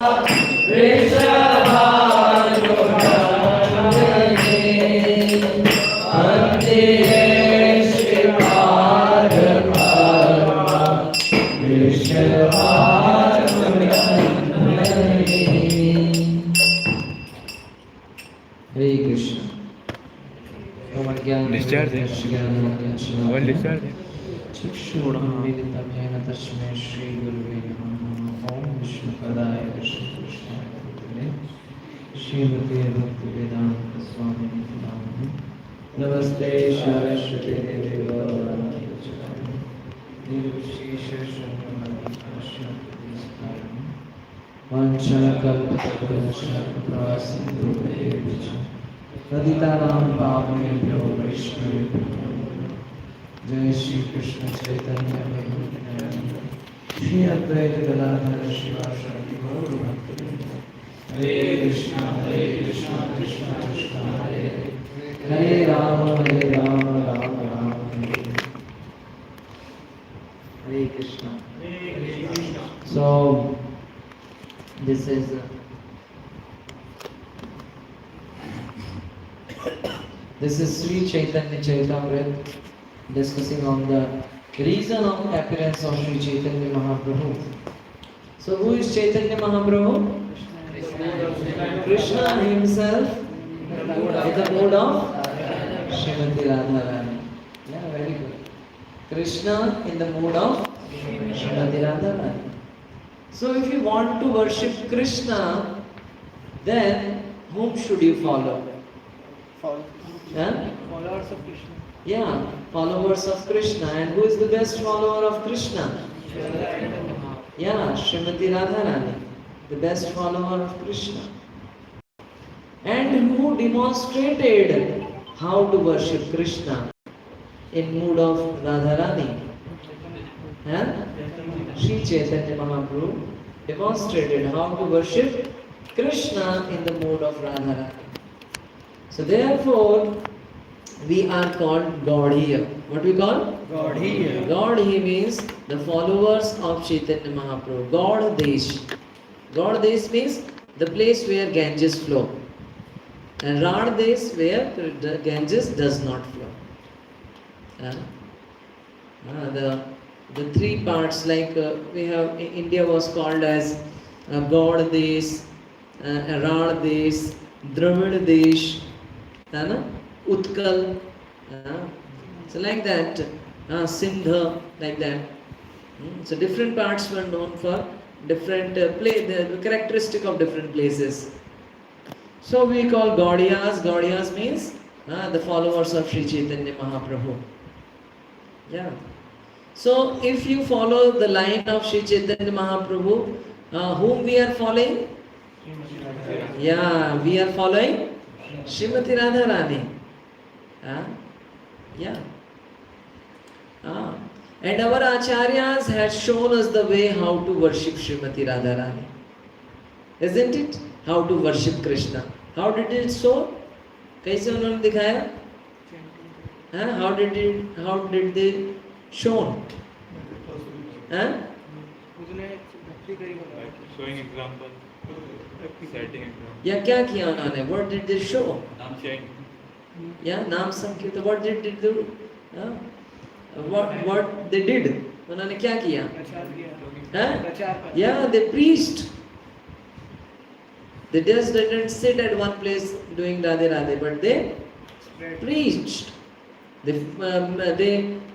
Discharge है one discharge है चक्षुरुन्मीलितं तस्मै श्रीगुरुवे नमः। ॐ विष्णुपदाय कृष्णकृष्णाय श्रीमते भक्तिवेदान्त स्वामिने नमः। नमस्ते सरस्वती देवे गौरवाणी प्रचारिणे निर्विशेषशून्यवादी वाञ्छाकल्पतरुश्च कृपासिन्धुभ्येव च पतितानां पावनेभ्यो वैष्णवेभ्यो जय श्री कृष्ण चैतन्य प्रभु नित्यानंद श्री अद्वैत गदाधर शिवासादि गौर भक्तवृंद। हरे Krishna Krishna Krishna Hare Hare Ram Ram Ram Hare Hare Krishna. So this is Sri Chaitanya Charitamrita, discussing on the reason of appearance of Sri Chaitanya Mahaprabhu. So who is Chaitanya Mahaprabhu? Krishna himself in the mood of Srimati Radharani. Yeah, very good. Krishna in the mood of Srimati Radharani. So if you want to worship Krishna, then whom should you follow? Followers of Krishna. Yeah, followers of Krishna. And who is the best follower of Krishna? Yeah, Srimati Radharani, the best follower of Krishna. And who demonstrated how to worship Krishna in mood of Radharani? Sri Chaitanya Mahaprabhu demonstrated how to worship Krishna in the mood of Radharani. So therefore, we are called Gaudhiya. What we call? Gaudhiya. Gaudhiya means the followers of Chaitanya Mahaprabhu. Gaud Desh. Gaud Desh means the place where Ganges flow. And Rad Desh where the Ganges does not flow. The three parts, like we have, India was called as Gaud Desh, Rad Desh, Dravid Desh, Utkal, so like that, Sindha, like that. So different parts were known for different the characteristic of different places. So we call Gaudiyas. Gaudiyas means the followers of Sri Chaitanya Mahaprabhu. Yeah. So if you follow the line of Sri Chaitanya Mahaprabhu, whom we are following? Yeah, we are following Srimati Radharani. Yeah. And our acharyas had shown us the way how to worship Srimati Radharani. Isn't it? How to worship Krishna. How did it so? कैसे उन्होंने दिखाया? How did they shown? Showing example, setting example. या क्या किया उन्होंने? What did they show? Sharing. Yeah, नाम संकीर्तन. What did they do? What they did? उन्होंने क्या किया? Yeah, they preached. They just didn't sit at one place doing Radhe Radhe, but they preached. They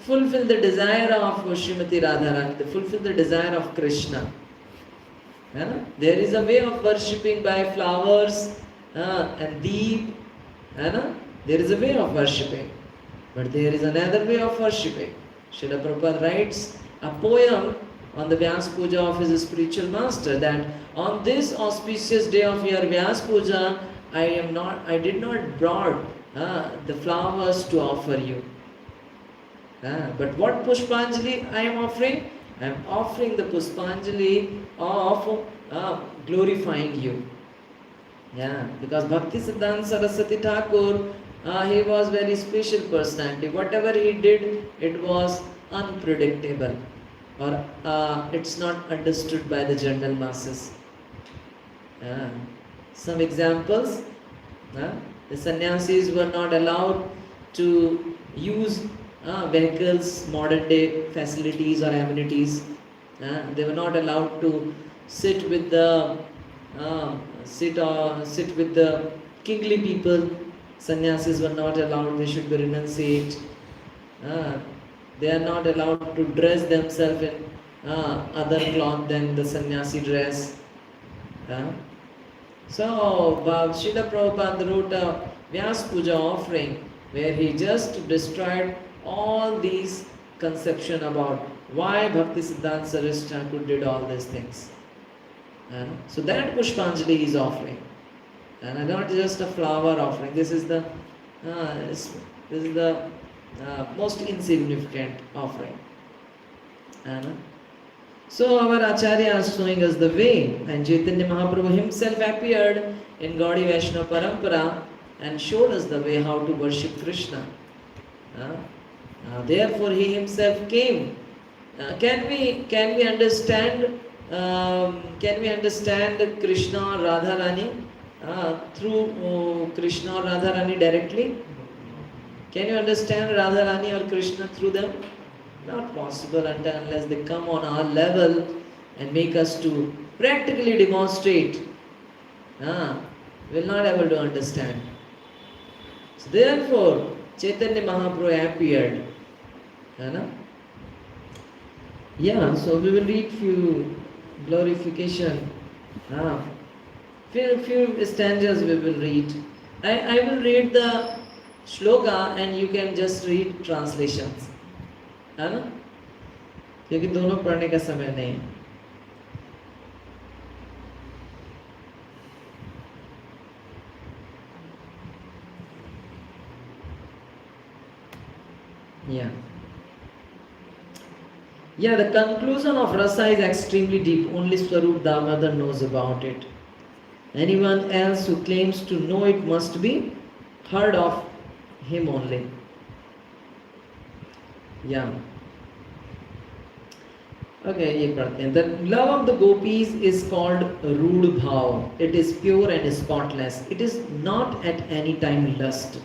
fulfill the desire of Srimati Radharani. They fulfill the desire of Krishna. There is a way of worshipping by flowers and deep. There is a way of worshipping. But there is another way of worshipping. Srila Prabhupada writes a poem on the Vyas Puja of his spiritual master, that on this auspicious day of your Vyas Puja, I did not brought the flowers to offer you. But what Pushpanjali I am offering? I am offering the Pushpanjali of glorifying you. Yeah, because Bhakti Siddhanta Saraswati Thakur, he was very special personality. Whatever he did, it was unpredictable, or it's not understood by the general masses. Uh, some examples. The sannyasis were not allowed to use vehicles, modern day facilities or amenities. They were not allowed to sit with the sit with the kingly people. Sannyasis were not allowed. They should be renunciate. They are not allowed to dress themselves in other cloth than the sannyasi dress. So Srila Prabhupada wrote a Vyas Puja offering where he just destroyed all these conception about why Bhakti Siddhanta Saraswati Thakur did all these things. So that Pushpanjali is offering, and not just a flower offering. This is the most insignificant offering. So our Acharya is showing us the way, and Chaitanya Mahaprabhu himself appeared in Gaudiya Vaishnava Parampara and showed us the way how to worship Krishna. Therefore he himself came. Can we understand Krishna or Radharani through Krishna or Radharani directly? Can you understand Radharani or Krishna through them? Not possible unless they come on our level and make us to practically demonstrate. We'll not able to understand. So therefore, Chaitanya Mahaprabhu appeared. Yeah, so we will read few glorification. Few stanzas we will read. I will read the shloka and you can just read translations. है ना, क्योंकि दोनों पढ़ने का समय नहीं है. Yeah, the conclusion of Rasa is extremely deep. Only Swarup Damodar knows about it. Anyone else who claims to know it must be heard of him only. Yeah. Okay, ये पढ़ते हैं. The love of the gopis is called Rood Bhav. It is pure and spotless. It is not at any time lust.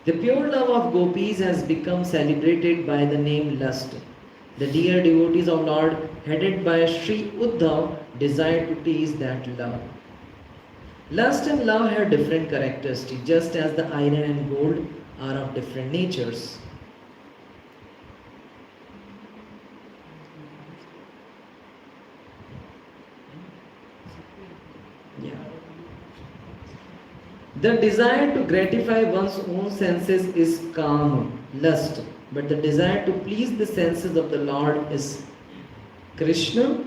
The pure love of gopis has become celebrated by the name lust. The dear devotees of Lord, headed by Sri Uddhav, desire to tease that love. Lust and love have different characteristics, just as the iron and gold are of different natures. The desire to gratify one's own senses is calm, lust, but the desire to please the senses of the Lord is Krishna,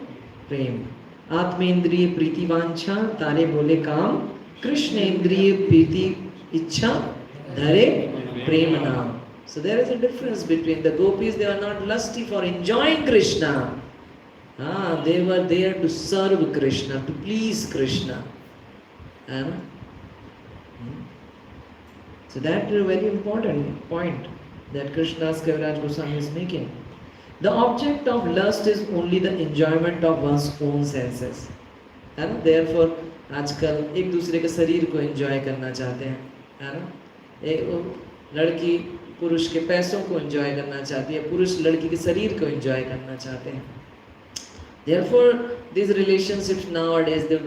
prem. Atmendriya priti vancha, tare bole kam, Krishna indriya priti ichha, dhare premana. So there is a difference between the gopis. They are not lusty for enjoying Krishna. They were there to serve Krishna, to please Krishna. So that is a very important point that Krishnadas Kaviraj Goswami is making. The object of lust is only the enjoyment of one's own senses. And therefore, आजकल एक दूसरे के शरीर को enjoy करना चाहते हैं, है ना? एक लड़की पुरुष के पैसों को enjoy करना चाहती है, पुरुष लड़की के शरीर को enjoy करना चाहते हैं. Therefore, these relationships nowadays they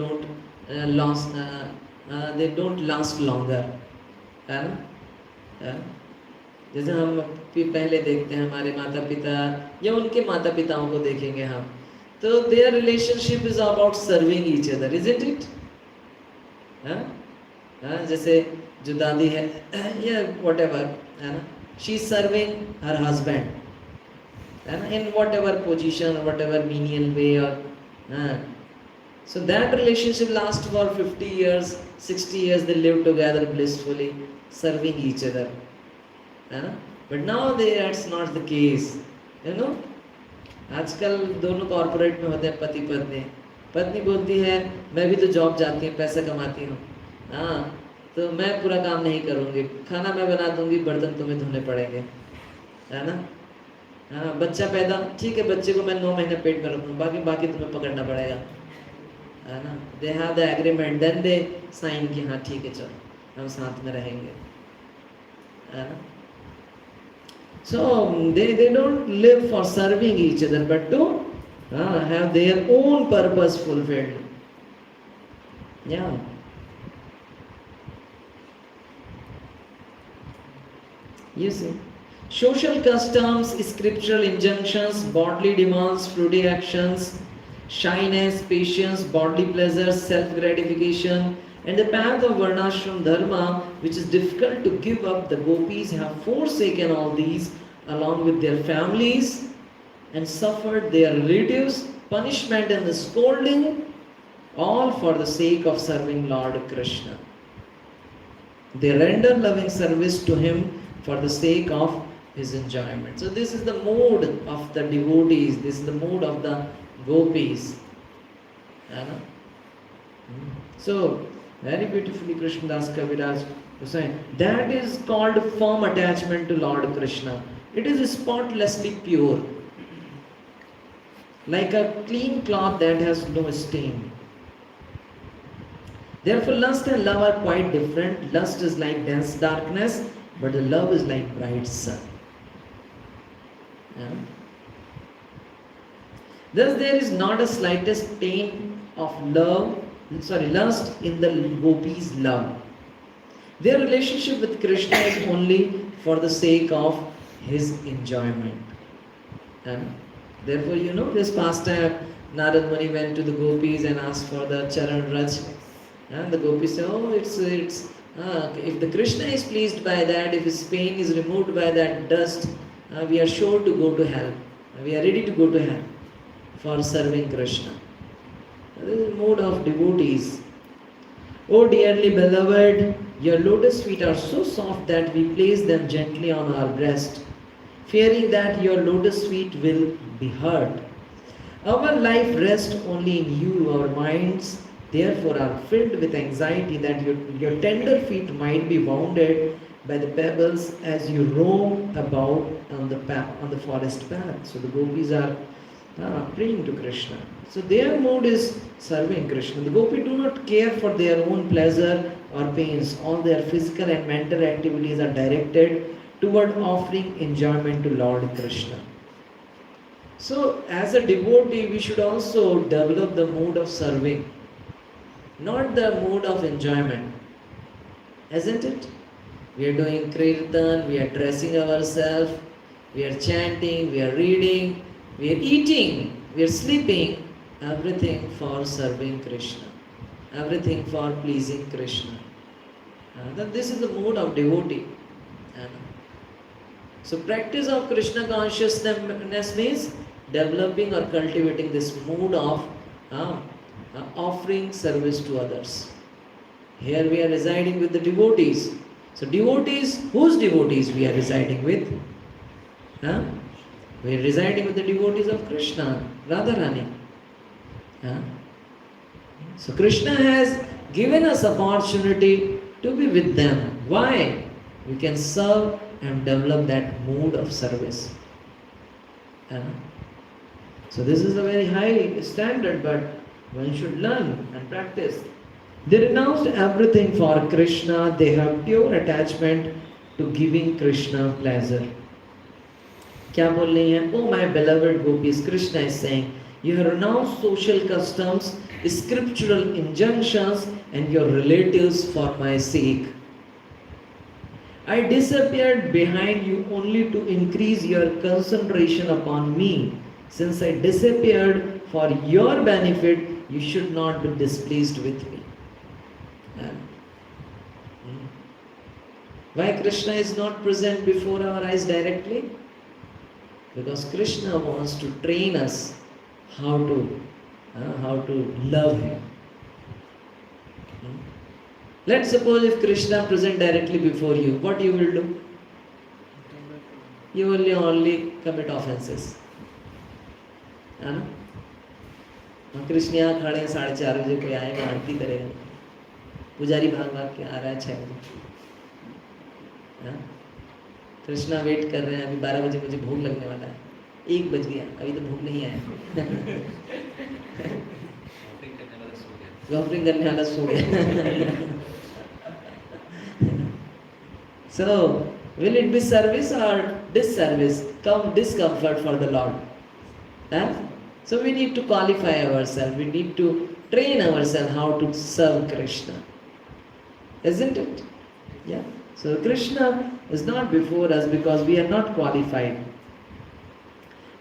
don't last longer. है ना? जैसे हम पहले देखते हैं हमारे माता पिता या उनके माता पिताओं को देखेंगे हम, तो their relationship is about serving each other, isn't it? जैसे जो दादी है या whatever, है ना, she is serving her husband, है ना, in whatever position or whatever menial way or so that relationship lasts for 50 years, 60 years. They live together blissfully, serving each other. But now that's not the case. You know, आजकल दोनों corporate में होते हैं पति पत्नी. पत्नी बोलती है मैं भी तो जॉब जाती हूँ, पैसा कमाती हूँ, तो मैं पूरा काम नहीं करूँगी, खाना मैं बना दूँगी, बर्तन तुम्हें धोने पड़ेंगे, है ना. बच्चा पैदा, ठीक है, बच्चे को मैं 9 महीने पेट में रखूँ, बाकी तुम्हें पकड़ना पड़ेगा. है ना, they have the agreement, then they sign कि हाँ ठीक है चलो हम साथ में रहेंगे, है ना. So they don't live for serving each other but to have their own purpose fulfilled. Yeah. You see, social customs, scriptural injunctions, bodily demands, fruity actions, shyness, patience, bodily pleasures, self-gratification, and the path of varnashram dharma, which is difficult to give up, the gopis have forsaken all these along with their families and suffered their relatives punishment and the scolding, all for the sake of serving Lord Krishna. They render loving service to him for the sake of his enjoyment. So this is the mood of the devotees, this is the mood of the gopis. So very beautifully Krishnadas Kaviraj was saying, that is called firm attachment to Lord Krishna. It is spotlessly pure, like a clean cloth that has no stain. Therefore lust and love are quite different. Lust is like dense darkness, but the love is like bright sun. Yeah? Thus there is not a slightest taint of lust in the gopis' love. Their relationship with Krishna is only for the sake of his enjoyment. And therefore, you know, this pastime, Narad Muni went to the gopis and asked for the Charan Raj. And the gopis said, oh, it's if the Krishna is pleased by that, if his pain is removed by that dust, we are sure to go to hell. We are ready to go to hell for serving Krishna. This is the mood of devotees. Oh dearly beloved, your lotus feet are so soft that we place them gently on our breast, fearing that your lotus feet will be hurt. Our life rests only in you, our minds therefore are filled with anxiety that your tender feet might be wounded by the pebbles as you roam about on the forest path. So the gopis are praying to Krishna. So their mood is serving Krishna. The gopis do not care for their own pleasure or pains. All their physical and mental activities are directed toward offering enjoyment to Lord Krishna. So as a devotee, we should also develop the mood of serving, not the mood of enjoyment. Isn't it? We are doing kirtan, we are dressing ourselves, we are chanting, we are reading, we are eating, we are sleeping, everything for serving Krishna, everything for pleasing Krishna. This is the mood of devotee. So practice of Krishna consciousness means developing or cultivating this mood of offering service to others. Here we are residing with the devotees. So devotees, whose devotees we are residing with? We are residing with the devotees of Krishna, Radharani. So Krishna has given us opportunity to be with them. Why? We can serve and develop that mood of service. So this is a very high standard, but one should learn and practice. They renounced everything for Krishna. They have pure attachment to giving Krishna pleasure. Kya bol rahi hai? Oh my beloved gopis, Krishna is saying, you have renounced social customs, scriptural injunctions, and your relatives for my sake. I disappeared behind you only to increase your concentration upon me. Since I disappeared for your benefit, you should not be displeased with me. Why Krishna is not present before our eyes directly? Because Krishna wants to train us how to love him. Let's suppose if Krishna present directly before you, what you will do? You will only commit offenses. Krishna यहाँ खड़े हैं 4:30 बजे, कोई आएगा आरती करेगा, पुजारी भाग भाग के आ रहा है 6 बजे, कृष्णा वेट कर रहे हैं, अभी 12 बजे मुझे भूख लगने वाला है, 1 बज गया, अभी तो भूख नहीं आया। Offering करने वाला So, will it be service or disservice? Discomfort for the Lord. Huh? So we need to qualify ourselves. We need to train ourselves how to serve Krishna. Isn't it? Yeah. So Krishna is not before us because we are not qualified.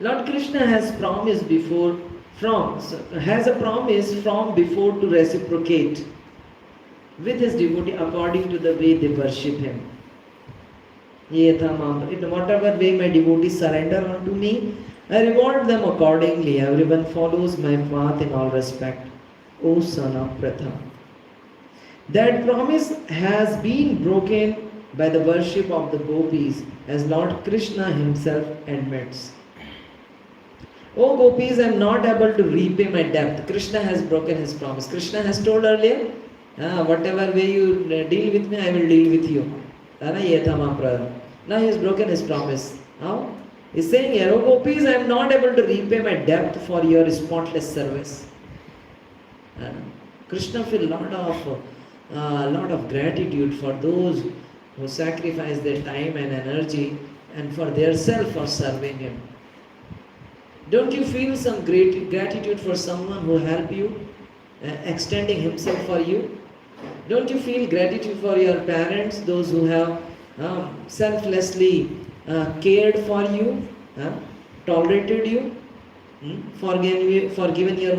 Lord Krishna has promised has a promise from before to reciprocate with his devotee according to the way they worship him. In whatever way my devotees surrender unto me, I reward them accordingly. Everyone follows my path in all respect. O son of Pratha. That promise has been broken by the worship of the gopis, as Lord Krishna himself admits. O gopis, I am not able to repay my debt. Krishna has broken his promise. Krishna has told earlier, whatever way you deal with me, I will deal with you. Now he has broken his promise. How? He is saying here, O gopis, I am not able to repay my debt for your spotless service. Krishna feels a lot of gratitude for those who sacrifice their time and energy and for their self for serving him. Don't you feel some great gratitude for someone who helped you, extending himself for you? Don't you feel gratitude for your parents, those who have selflessly cared for you, tolerated you, forgiven your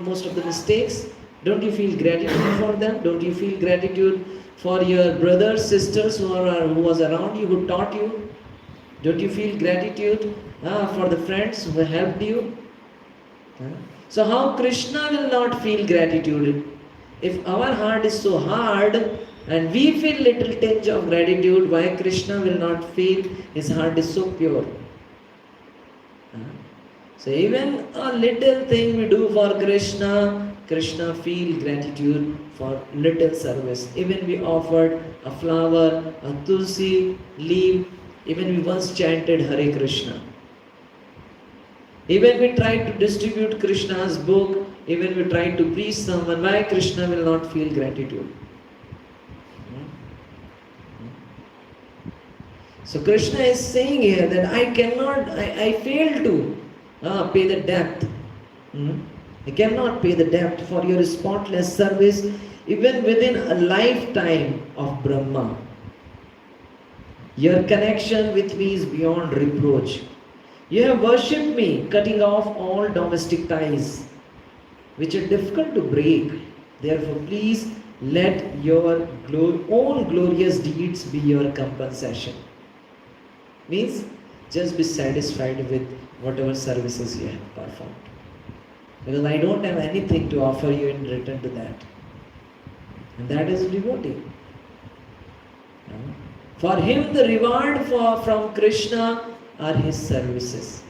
most of the mistakes? Don't you feel gratitude for them? Don't you feel gratitude for your brothers, sisters who was around you, who taught you? Don't you feel gratitude for the friends who helped you? So how Krishna will not feel gratitude? If our heart is so hard and we feel little tinge of gratitude, why Krishna will not feel his heart is so pure? So even a little thing we do for Krishna, Krishna feel gratitude for little service. Even we offered a flower, a tulsi leaf, even we once chanted Hare Krishna. Even we tried to distribute Krishna's book, even we tried to preach someone, why Krishna will not feel gratitude? So Krishna is saying here that I fail to pay the debt. I cannot pay the debt for your spotless service even within a lifetime of Brahma. Your connection with me is beyond reproach. You have worshipped me, cutting off all domestic ties, which are difficult to break. Therefore, please let your own glorious deeds be your compensation. Means, just be satisfied with whatever services you have performed. Because I don't have anything to offer you in return to that. And that is devotee. For him, the reward from Krishna are his services.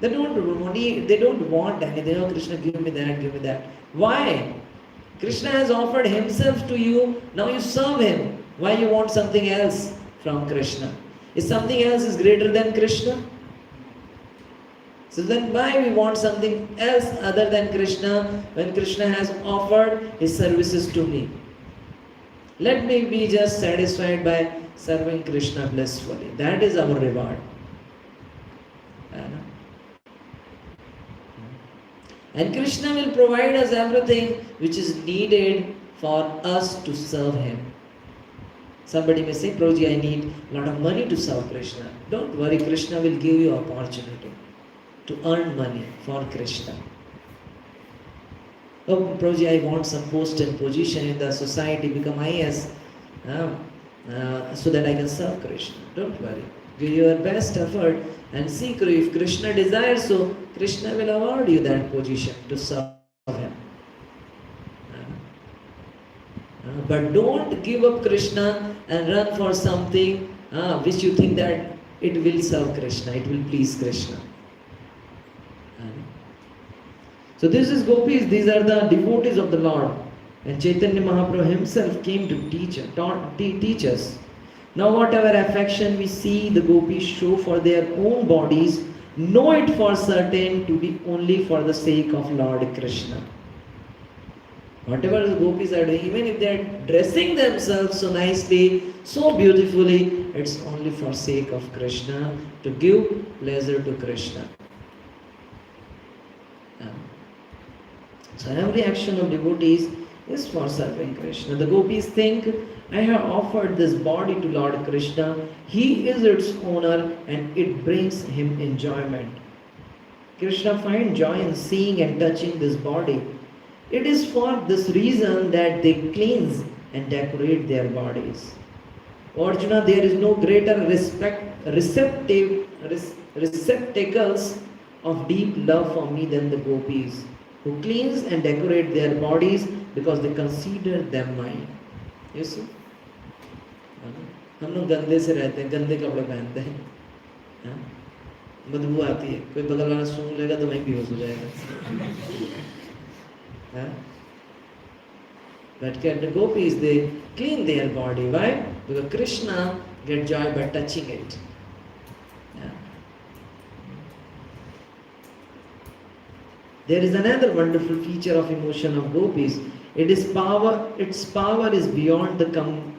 They don't want anything. Oh, Krishna, give me that, give me that. Why? Krishna has offered himself to you. Now you serve him. Why you want something else from Krishna? Is something else is greater than Krishna? So then why we want something else other than Krishna when Krishna has offered his services to me? Let me be just satisfied by serving Krishna blissfully. That is our reward. And Krishna will provide us everything which is needed for us to serve him. Somebody may say, Prabhuji, I need a lot of money to serve Krishna. Don't worry, Krishna will give you opportunity to earn money for Krishna. Oh, Prabhuji, I want some post and position in the society, become IS, so that I can serve Krishna. Don't worry. Give your best effort and see if Krishna desires so, Krishna will award you that position to serve him. But don't give up Krishna and run for something which you think that it will serve Krishna, it will please Krishna. So this is gopis, these are the devotees of the Lord. And Chaitanya Mahaprabhu himself came to teach us. Now whatever affection we see the gopis show for their own bodies, know it for certain to be only for the sake of Lord Krishna. Whatever the gopis are doing, even if they are dressing themselves so nicely, so beautifully, it's only for sake of Krishna, to give pleasure to Krishna. So every action of devotees is for serving Krishna. The gopis think, I have offered this body to Lord Krishna. He is its owner and it brings him enjoyment. Krishna finds joy in seeing and touching this body. It is for this reason that they cleanse and decorate their bodies. Arjuna, there is no greater receptacles of deep love for me than the gopis, who cleanse and decorate their bodies because they consider them mine. You see? हम लोग गंदे से रहते हैं, गंदे कपड़े पहनते हैं, बदबू आती है, कोई बगल वाला सूंघ लेगा तो वहीं बेहोश हो जाएगा. But the gopis, they clean their body. Why? Because Krishna gets joy by touching it. There is another wonderful feature of emotion of gopis. Its power is beyond the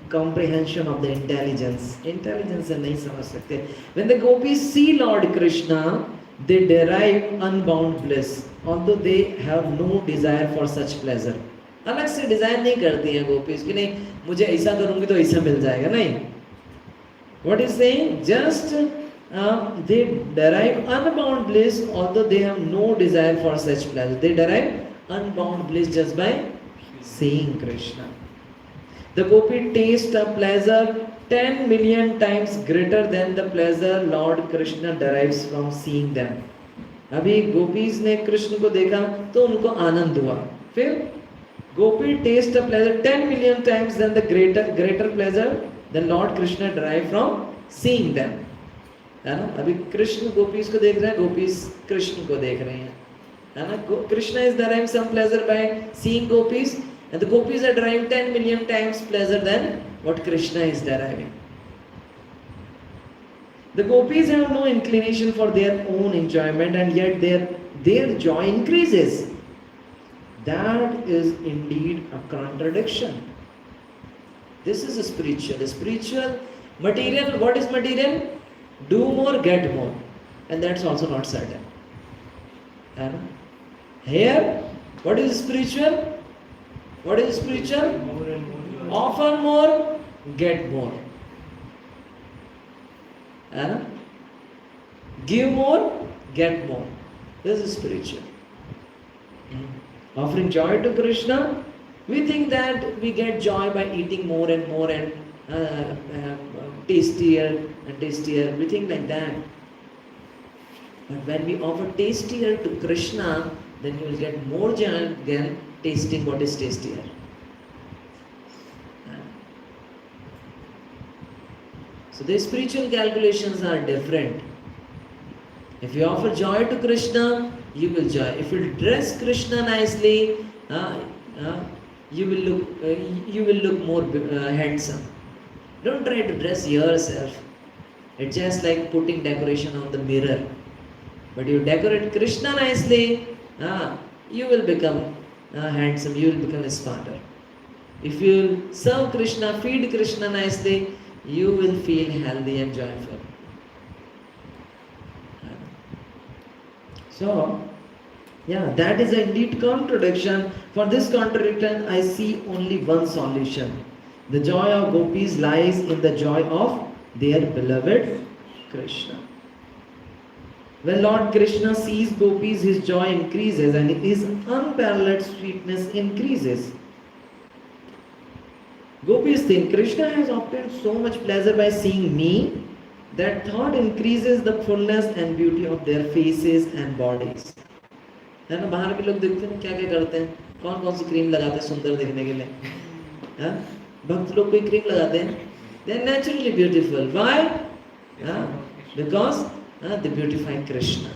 comprehension of the intelligence. Intelligence nahi samajh sakte. When the gopis see Lord Krishna, they derive unbound bliss, although they have no desire for such pleasure. अलग से design नहीं करती हैं gopis कि नहीं मुझे ऐसा करूंगी तो ऐसा मिल जाएगा, नहीं. What is saying? Just they derive unbound bliss, although they have no desire for such pleasure. They derive unbound bliss just by seeing Krishna. The gopi taste a pleasure 10 million times greater than the pleasure Lord Krishna derives from seeing them. अभी gopis ने कृष्ण को देखा तो उनको आनंद हुआ. फिर gopi taste a pleasure 10 million times than the greater pleasure than Lord Krishna derive from seeing them. है ना? अभी कृष्ण गोपीज को देख रहे हैं, गोपीज कृष्ण को देख रहे हैं, है ना? Krishna is deriving some pleasure by seeing gopis, and the gopis are deriving 10 million times pleasure than what Krishna is deriving. The gopis have no inclination for their own enjoyment, and yet their joy increases. That is indeed a contradiction. This is a spiritual. Material, what is material? Do more, get more. And that's also not certain. Here, what is spiritual? What is spiritual? Offer more, get more. Give more, get more. This is spiritual. Offering joy to Krishna, we think that we get joy by eating more and more and tastier and tastier. We think like that. But when we offer tastier to Krishna, then you will get more joy than tasting what is tastier. So the spiritual calculations are different. If you offer joy to Krishna, you will joy. If you dress Krishna nicely, you will look more handsome. Don't try to dress yourself. It's just like putting decoration on the mirror. But you decorate Krishna nicely, you will become handsome. You will become smarter. If you serve Krishna, feed Krishna nicely, you will feel healthy and joyful. So, that is indeed contradiction. For this contradiction, I see only one solution. The joy of gopis lies in the joy of their beloved Krishna. When Lord Krishna sees gopis, his joy increases and his unparalleled sweetness increases. Gopis think Krishna has obtained so much pleasure by seeing me. That thought increases the fullness and beauty of their faces and bodies. है ना? बाहर के लोग देखते हैं क्या क्या करते हैं, कौन कौन सी क्रीम लगाते हैं सुंदर दिखने के लिए. भक्त लोग कोई क्रीम लगाते हैं, they are naturally beautiful. Why? Because they beautify Krishna.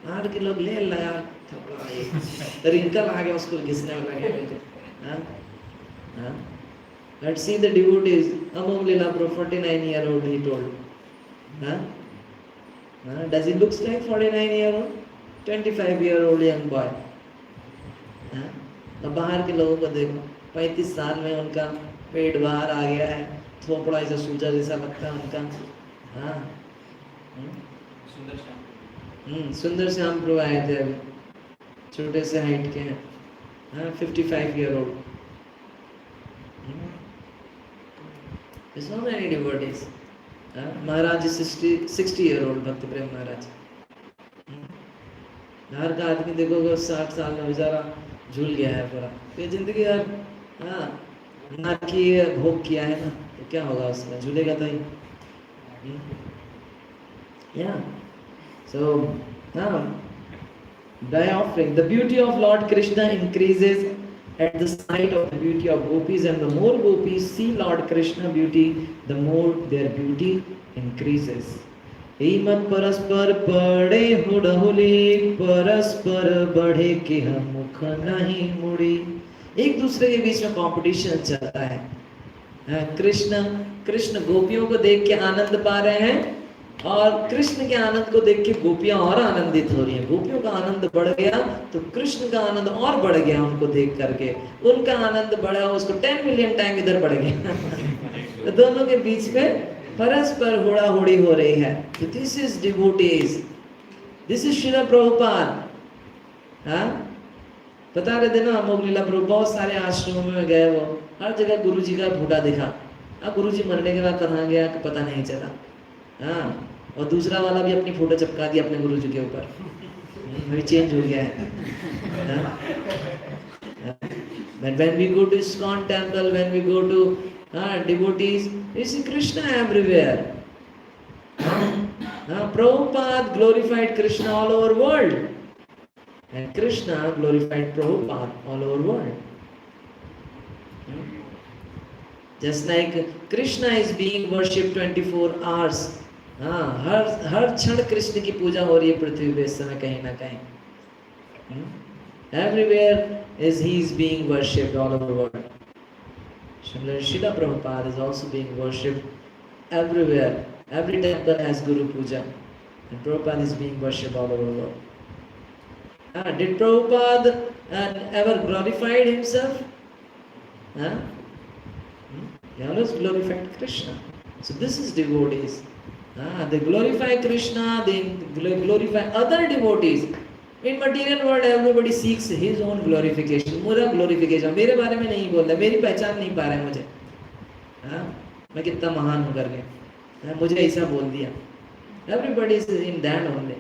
बाहर के लोग ले लगा थोड़ा रिंकल आ गया उसको घिसने वाला क्या. Let's see the devotees. Among Lila, 49-year-old, he told. Does he looks like 49-year-old? 25-year-old young boy. अब बाहर के लोगों को देखो, 35 साल में उनका पेट बाहर आ गया है, थोपड़ा ऐसा सूजा जैसा लगता है उनका. हाँ. सुंदर श्याम प्रभु आए थे अभी, छोटे से हाइट के हैं. 55-year-old. There's so many devotees. महाराज 60-year-old भक्ति प्रेम महाराज. बाहर का आदमी देखोगे 60 साल में बेचारा झूल गया है पूरा. ये जिंदगी यार नारकीय भोग किया है ना, तो क्या होगा उसमें, झूलेगा तो ही. Yeah. So by offering, the beauty of Lord Krishna increases at the sight of the beauty of gopis, and the more gopis see Lord Krishna beauty, the more their beauty increases. ईमत परस्पर पड़े हुडहुली, परस्पर बढ़े के हम मुख नहीं मुड़ी. एक दूसरे के बीच में कंपटीशन चलता है. कृष्ण गोपियों को देख के आनंद पा रहे हैं, और कृष्ण के आनंद को देख के गोपियां और आनंदित हो रही हैं. गोपियों का आनंद बढ़ गया तो कृष्ण का आनंद और बढ़ गया. उनको देख करके उनका आनंद बढ़ा, उसको 10 मिलियन टाइम इधर बढ़ गया. तो दोनों के बीच में परस्पर होड़ा होड़ी हो रही है. This is devotees, this is Srila Prabhupada. बता रहे थे ना अमोघ लीला प्रभु, बहुत सारे आश्रमों में गए, वो हर जगह गुरु जी का फोटा दिखा. गुरु जी मरने के बाद कहाँ गया पता नहीं चला. और दूसरा वाला भी अपनी फोटो चिपका दी अपने गुरु जी के ऊपर. अभी चेंज हो गया है. When we go to ISKCON temple, when we go to devotees, you see Krishna everywhere. Prabhupada glorified Krishna all over world, and Krishna glorified Prabhupada all over world. Just like Krishna is being worshipped 24 hours. हर क्षण कृष्ण की पूजा हो रही है पृथ्वी पे इस समय कहीं ना कहीं. Everywhere is he is being worshipped all over the world. Srila Prabhupada is also being worshipped everywhere. Every temple has Guru Puja, and Prabhupada is being worshipped all over the world. Did Prabhupada ever glorified himself? He always glorified Krishna. So this is devotees. They glorify Krishna, they glorify other devotees. In material world, everybody seeks his own glorification. मेरा glorification, मेरे बारे में नहीं बोल रहा, मेरी पहचान नहीं पा रहा है मुझे. मैं कितना महान हूँ करके, मुझे ऐसा बोल दिया. Everybody is in that only.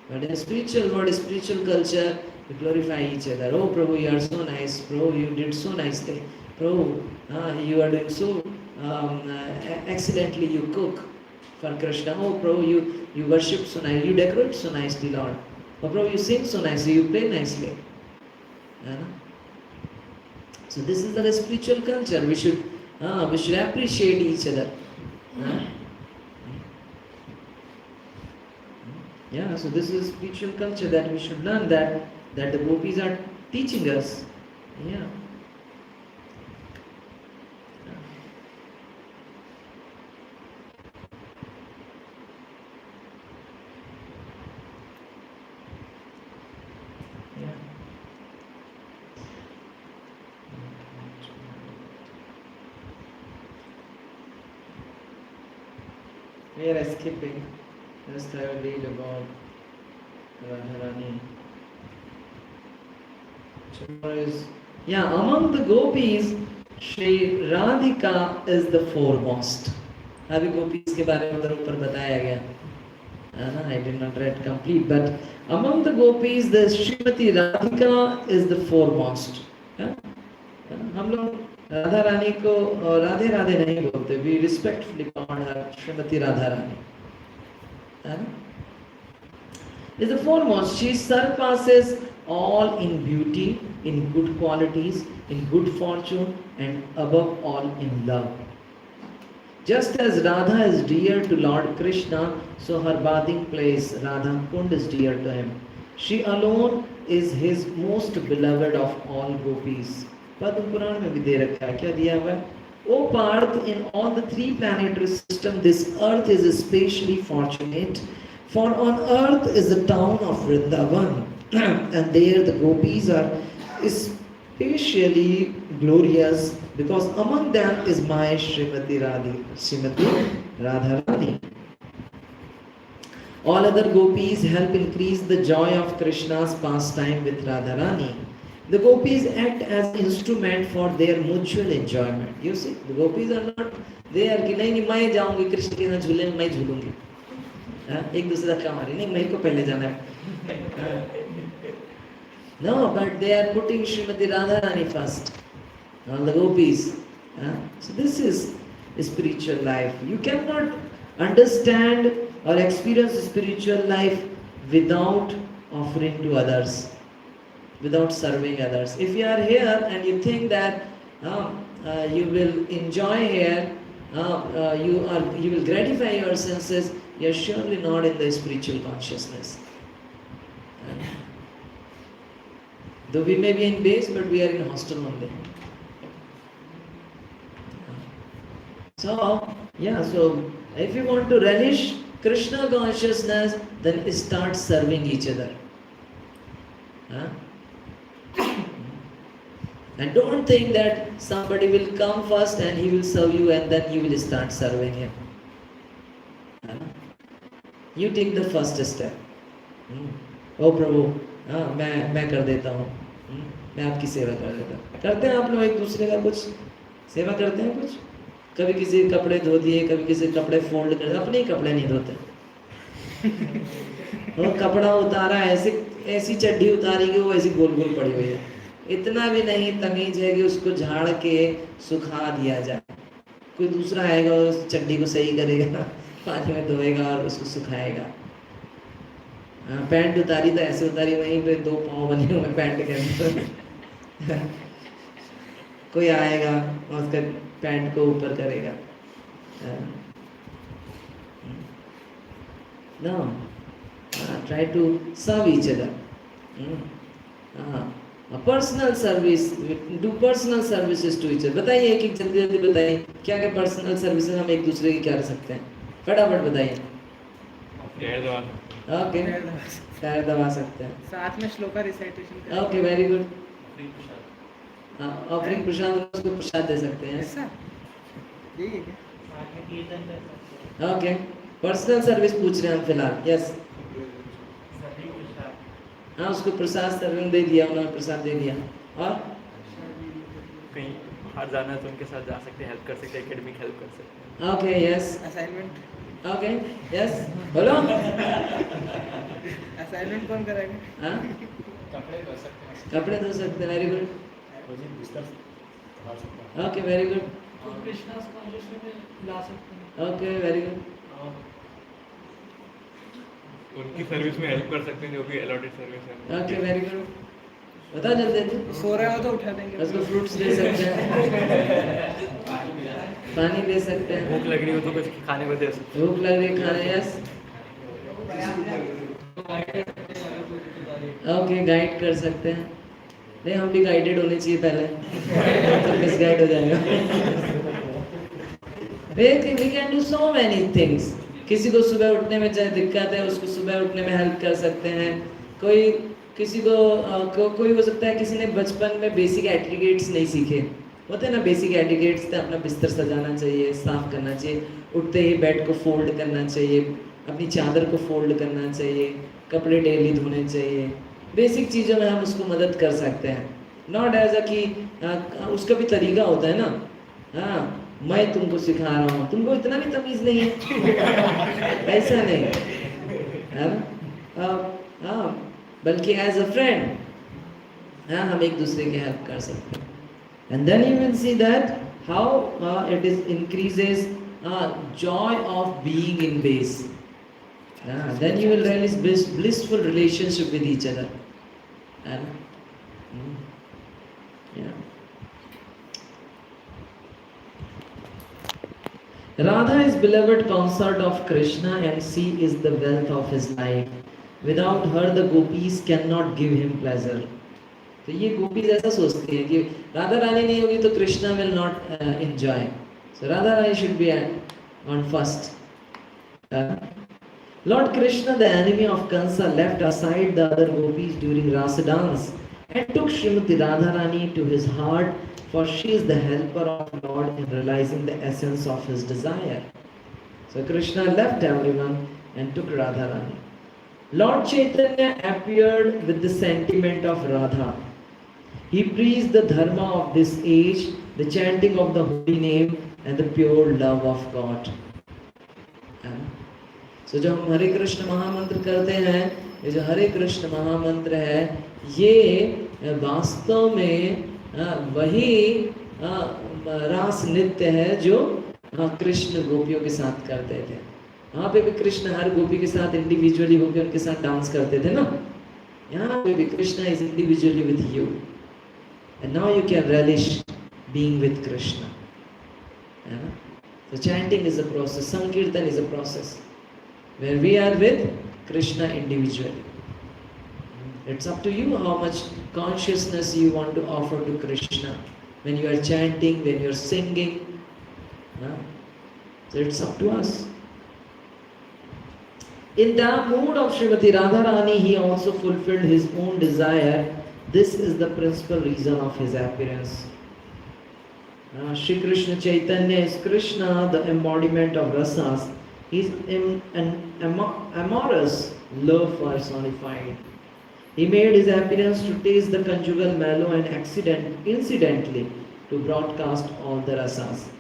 But in spiritual world, spiritual culture, we glorify each other. Oh Prabhu, you are so nice. Prabhu, you did so nicely. Prabhu, you are doing so excellently. You cook for Krishna. Oh Prabhu, you worship so nice. You decorate so nicely, Lord. Oh Prabhu, you sing so nicely. You play nicely. So this is the spiritual culture. We should appreciate each other. So this is spiritual culture that we should learn, that the gopis are teaching us. We are skipping. Just have a read about Radharani. Among the gopis, Shri Radhika is the foremost. अभी gopis के बारे में उधर ऊपर बताया गया. I did not read complete, but among the gopis, the Srimati Radhika is the foremost. हम लोग राधा रानी को राधे राधे नहीं बोलते. We respectfully call her Srimati Radha Rani. Is the foremost. She surpasses all in beauty, in good qualities, in good fortune, and above all in love. Just as Radha is dear to Lord Krishna, so her bathing place Radha Kund is dear to him. She alone is his most beloved of all gopis. Padma Purana में भी दे रखा है. क्या दिया हुआ है? O Parth, in all the three planetary system, this earth is especially fortunate. For on earth is the town of Vrindavan, and there the gopis are especially glorious because among them is my Srimati Radharani. All other gopis help increase the joy of Krishna's pastime with Radharani. The gopis act as instrument for their mutual enjoyment. You see, the gopis are not there कि नहीं मैं जाऊंगी कृष्ण के साथ झूले में मैं झूलूंगी, एक दूसरे का मारी नहीं मेरे को पहले जाना है. No, but they are putting Srimati Radharani first. All the gopis. So this is spiritual life. You cannot understand or experience spiritual life without offering to others, without serving others. If you are here and you think that you will enjoy here, you will gratify your senses, you are surely not in the spiritual consciousness. Though we may be in base, but we are in hostel only. So, so if you want to relish Krishna consciousness, then start serving each other. And don't think that somebody will come first and he will serve you and then you will start serving him. You take the first step. Oh Prabhu, मैं कर देता हूँ, मैं आपकी सेवा कर देता हूँ. करते हैं आप लोग एक दूसरे का कुछ सेवा करते हैं कुछ? कभी किसी के कपड़े धो दिए, कभी किसी के कपड़े फोल्ड कर दिए, अपने ही कपड़े नहीं धोते. वो कपड़ा उतारा, ऐसी चड्डी उतारी कि वो ऐसी गोल गोल पड़ी हुई है. इतना भी नहीं तमीज है कि उसको झाड़ के सुखा दिया जाए. कोई दूसरा आएगा और उस चड्डी को सही करेगा, पानी में धोएगा और उसको सुखाएगा. पैंट उतारी तो ऐसे उतारी, वहीं पे 2 पाँव बने हुए पैंट के अंदर. कोई आएगा और उसका पैंट को ऊपर करेगा. No, try to serve each other. Personal service, do personal services to each other. बताइए एक एक जल्दी जल्दी बताइए क्या क्या पर्सनल सर्विसेज हम एक दूसरे की क्या कर सकते हैं, फटाफट बताइए. ओके, पैर दबा सकते हैं, साथ में shloka recitation. Okay, very good. Offering prasad, उसको प्रसाद दे सकते हैं. ऐसा यही है क्या? ओके, पर्सनल सर्विस पूछ रहे हैं हम फिलहाल. यस, हाँ, उसको प्रसाद सर्विंग दे दिया, उन्होंने प्रसाद दे दिया. और कहीं बाहर जाना है तो उनके साथ जा सकते हैं, हेल्प कर सकते हैं, एकेडमिक हेल्प कर सकते हैं. Okay, yes, assignment. Okay, yes, बोलो. असाइनमेंट कौन कराएगा? हाँ, कपड़े धो सकते हैं. Very good. Okay, very good. Krishna consciousness में ला सकते हैं. Okay, very good. उनकी सर्विस में हेल्प कर सकते हैं जो भी अलॉटेड सर्विस है. Okay, very good. बता जल्दी. सो रहा हो तो उठा देंगे. उसको फ्रूट्स दे सकते हैं, पानी दे सकते हैं. भूख लग रही हो तो कुछ खाने को दे सकते हैं. भूख लग रही खाने. यस, ओके, गाइड कर सकते हैं. नहीं, हम भी गाइडेड होने चाहिए पहले, तो मिसगाइड हो जाएगा. We can do so many things. किसी को सुबह उठने में चाहे दिक्कत है, उसको सुबह उठने में हेल्प कर सकते हैं. कोई किसी को कोई हो सकता है किसी ने बचपन में बेसिक एटिकेट्स नहीं सीखे होते ना. बेसिक एटिकेट्स थे, अपना बिस्तर सजाना चाहिए, साफ करना चाहिए, उठते ही बेड को फोल्ड करना चाहिए, अपनी चादर को फोल्ड करना चाहिए, कपड़े डेली धोने चाहिए. बेसिक चीज़ों में हम उसको मदद कर सकते हैं. नॉट एज अ कि उसका भी तरीका होता है ना. हाँ, मैं तुमको सिखा रहा हूँ, तुमको इतना भी तमीज नहीं है, ऐसा नहीं है ना. बल्कि एज अ फ्रेंड हम एक दूसरे की हेल्प कर सकते हैं. And then you will see that how it is increases joy of being in base. Then you will realize blissful relationship with each other. Yeah. Radha is beloved consort of Krishna and she is the wealth of his life. Without her the gopis cannot give him pleasure. तो ये gopis ऐसा सोचती है कि राधा रानी नहीं होगी तो Krishna will not enjoy. So Radha Rani should be on first. Lord Krishna, the enemy of Kansa, left aside the other gopis during Rasa dance and took Srimati Radharani to his heart, for she is the helper of Lord in realizing the essence of his desire. So Krishna left everyone and took Radharani. Lord Chaitanya appeared with the sentiment of Radha. He preached the dharma of this age, the chanting of the holy name and the pure love of God. So जब हम हरे कृष्ण महामंत्र करते हैं, ये जो हरे कृष्ण महामंत्र है, ये वास्तव में वही रास नृत्य है जो कृष्ण गोपियों के साथ करते थे. वहाँ पे भी कृष्ण हर गोपी के साथ इंडिविजुअली होकर उनके साथ डांस करते थे ना. यहाँ पे भी Krishna is individually with you, and now you can relish being with Krishna. So chanting is a process, Sankirtan is a process where we are with Krishna individually. It's up to you how much consciousness you want to offer to Krishna when you are chanting, when you are singing. So it's up to us. In the mood of Srimati Radharani, he also fulfilled his own desire. This is the principal reason of his appearance. Shri Krishna Chaitanya is Krishna, the embodiment of rasas. He is an amorous love personified. He made his appearance to taste the conjugal mallow and incidentally to broadcast all the rasas.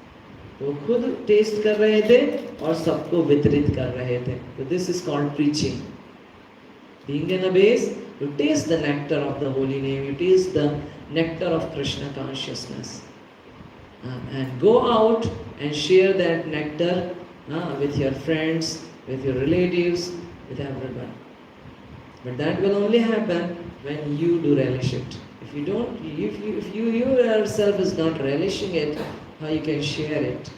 तो खुद test कर रहे थे और सबको वितरित कर रहे थे. So this is called preaching. Being in a base, you taste the nectar of the holy name, you taste the nectar of Krishna consciousness. And go out and share that nectar with your friends, with your relatives, with everyone. But that will only happen when you do relish it. If you don't, if you yourself is not relishing it, how you can share it?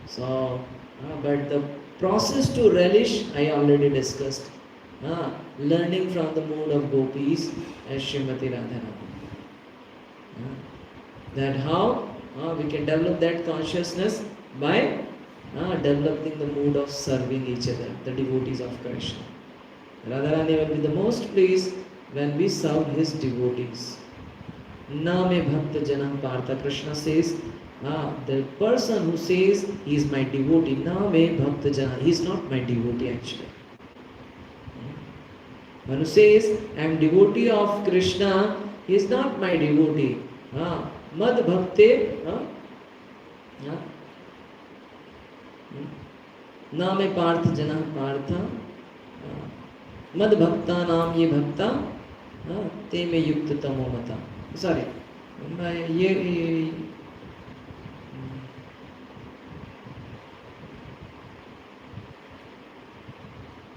So, but the process to relish, I already discussed. Learning from the mood of gopis as Srimati Radharani. That how we can develop that consciousness by developing the mood of serving each other, the devotees of Krishna. Radharani will be the most pleased when we serve his devotees. Na me bhakta jana partha. Krishna says, the person who says he is my devotee, na me bhakta jana, he is not my devotee actually. One who says I am devotee of Krishna, he is not my devotee. Mad bhakte na me partha jana partha mad bhakta naam ye bhakta te me yukta tamo mata. Sorry,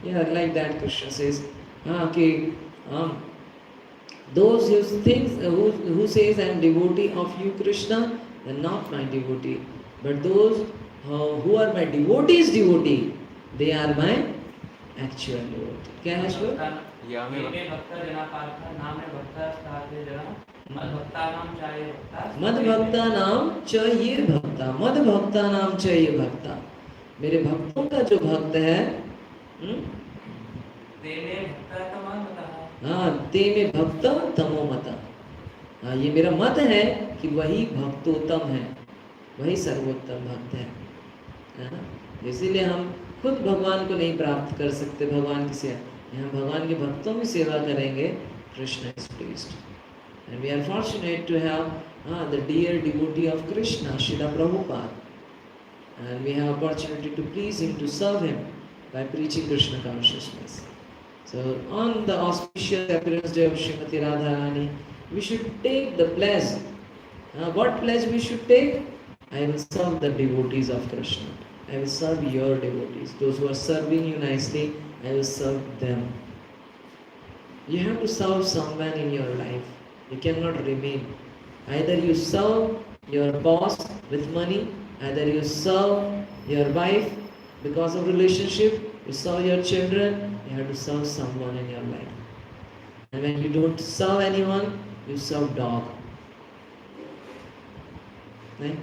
yeah, like that Krishna says, okay, those who says I am devotee of you Krishna, they are not my devotee. But those who are my devotee's devotee, they are my actual devotee. क्या है श्लोक? मद भक्ता नाम च ये भक्ता, मद भक्ता नाम च ये भक्ता. मेरे भक्तों का जो भक्त है, ते में भक्त तमो मता. ये मेरा मत है कि वही भक्तोत्तम है, वही सर्वोत्तम भक्त है. इसीलिए हम खुद भगवान को नहीं प्राप्त कर सकते. भगवान की सेवा, यहाँ भगवान के भक्तों की सेवा करेंगे. Krishna is pleased, and we are fortunate to have the dear devotee of Krishna, Srila Prabhupada, and we have opportunity to please him, to serve him by preaching Krishna consciousness. So on the auspicious appearance day of Srimati Radharani, we should take the pledge. What pledge we should take? I will serve the devotees of Krishna. I will serve your devotees. Those who are serving you nicely, I will serve them. You have to serve someone in your life. You cannot remain. Either you serve your boss with money, either you serve your wife because of relationship, you serve your children, you have to serve someone in your life. And when you don't serve anyone, you serve dog. Right?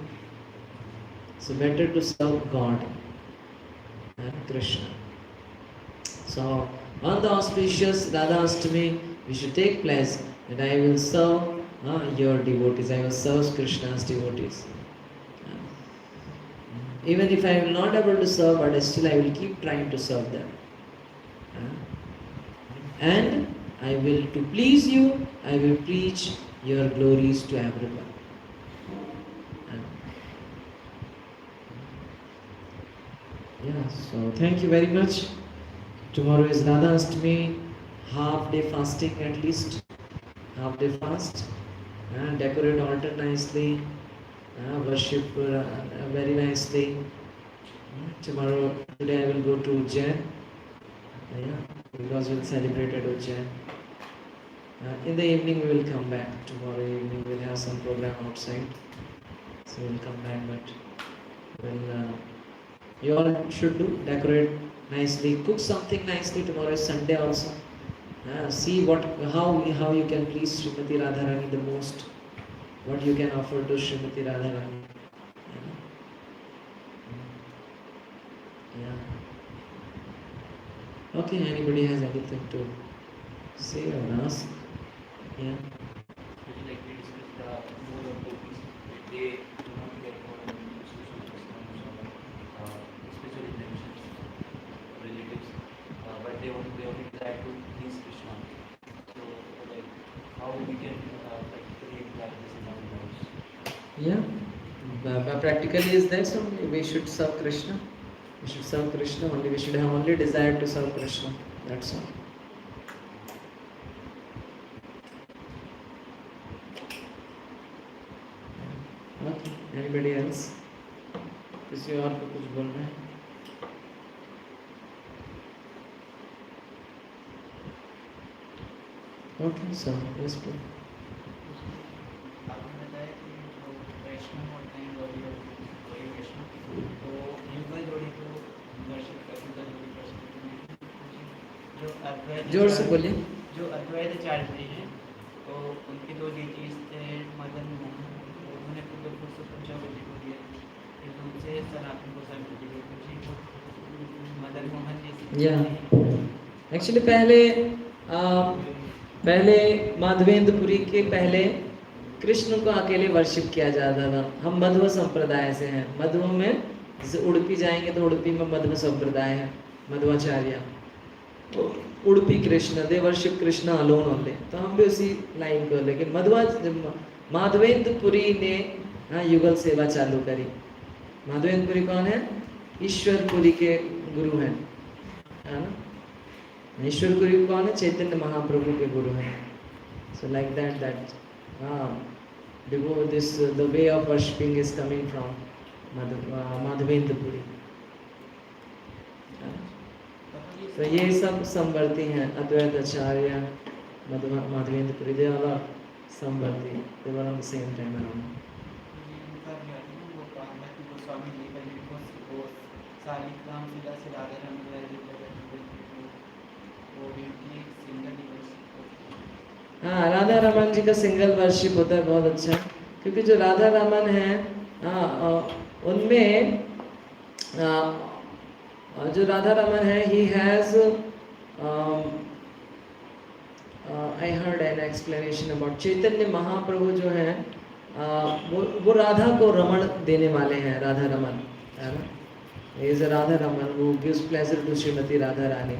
So better to serve God. and Krishna. So on the auspicious Radha Ashtami, we should take place, and I will serve your devotees. I will serve Krishna's devotees. Even if I am not able to serve, but still I will keep trying to serve them. And I will, to please you, I will preach your glories to everyone. Yeah, so thank you very much. Tomorrow is Radha Ashtami, half day fasting at least, half day fast. Decorate altar nicely, worship very nicely. Today I will go to Ujjain, because we will celebrate at Ujjain. In the evening we will come back. Tomorrow evening we will have some program outside, so we will come back. But you all should decorate nicely, cook something nicely. Tomorrow is Sunday also. See how you can please Srimati Radharani the most. What you can offer to Srimati Radharani. Yeah. Okay. Anybody has anything to say or ask? Yeah. Would you like to discuss the more of the piece? They do not get for special intentions, relatives, but they only try to please Krishna. So, like, how we can practically implement this in our lives? Yeah. Practically is that so we should serve Krishna. We should serve Krishna only. We should have only desire to serve Krishna. That's all. Okay. Anybody else? किसी और को कुछ बोलना है? Okay, so yes, please. आपने बताया कि जो वैष्णव होते हैं गौरी वैष्णव, तो युगल जोड़ी को दर्शन कर सकते हैं। जो अद्वैत जोर से बोलिए। जो अद्वैताचार्य हैं, तो उनके दो डीटीज थे मदन मोहन, उन्होंने खुद से पंचावली को दिया, फिर उनसे सनातन गोस्वामी जी को मदन मोहन जी। Yeah. Actually पहले माधवेंद्रपुरी के पहले कृष्ण को अकेले वर्शिप किया जाता था। हम मध्व संप्रदाय से हैं। मध्व में जैसे उड़पी जाएंगे तो उड़पी में मध्व संप्रदाय है, मध्वाचार्य। तो Udupi Krishna, they worship Krishna alone only. तो हम भी उसी लाइन को, लेकिन माधवेंद्रपुरी ने युगल सेवा चालू करी। माधवेंद्रपुरी कौन है? ईश्वरपुरी के गुरु हैं, है ना? ईश्वरपुरी कौन है? चैतन्य महाप्रभु के गुरु हैं। So like that the way of worshipping is coming from Madhvendrapuri. तो ये सब समवर्ती हैं, अद्वैत आचार्य, Madhvendrapuri, they all are समवर्ती, they were on the same time around. Goswami ji का वो सालिग्राम सीधा से राधा हाँ, राधा रमन जी का सिंगल वर्शिप होता है, बहुत अच्छा। क्योंकि जो राधा रमन है उनमें जो राधा रमन है, he has I heard an explanation about Chaitanya Mahaprabhu जो है वो राधा को रमण देने वाले हैं, राधा रमन, है ना? He is a Radha Raman who gives pleasure to Shrimati Radha Rani.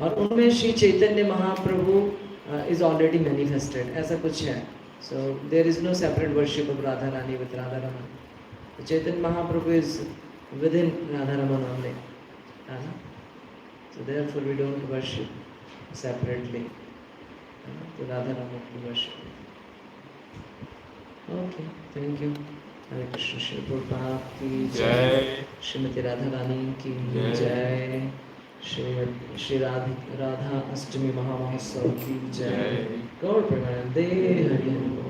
और उनमें Shri Chaitanya Mahaprabhu is already manifested, ऐसा कुछ है। So there is no separate worship of Radha Rani with Radha Raman. Chaitanya Mahaprabhu is within Radha Raman only. So therefore we don't worship separately. So Radha Raman we worship. Okay, thank you. Hare Krishna, Shri Prabhupada ki jai, Srimati Radha Rani ki jai, Shri Radha Ashtami Mahamahotsav ki jai. Gaur Premanande Hari Hari.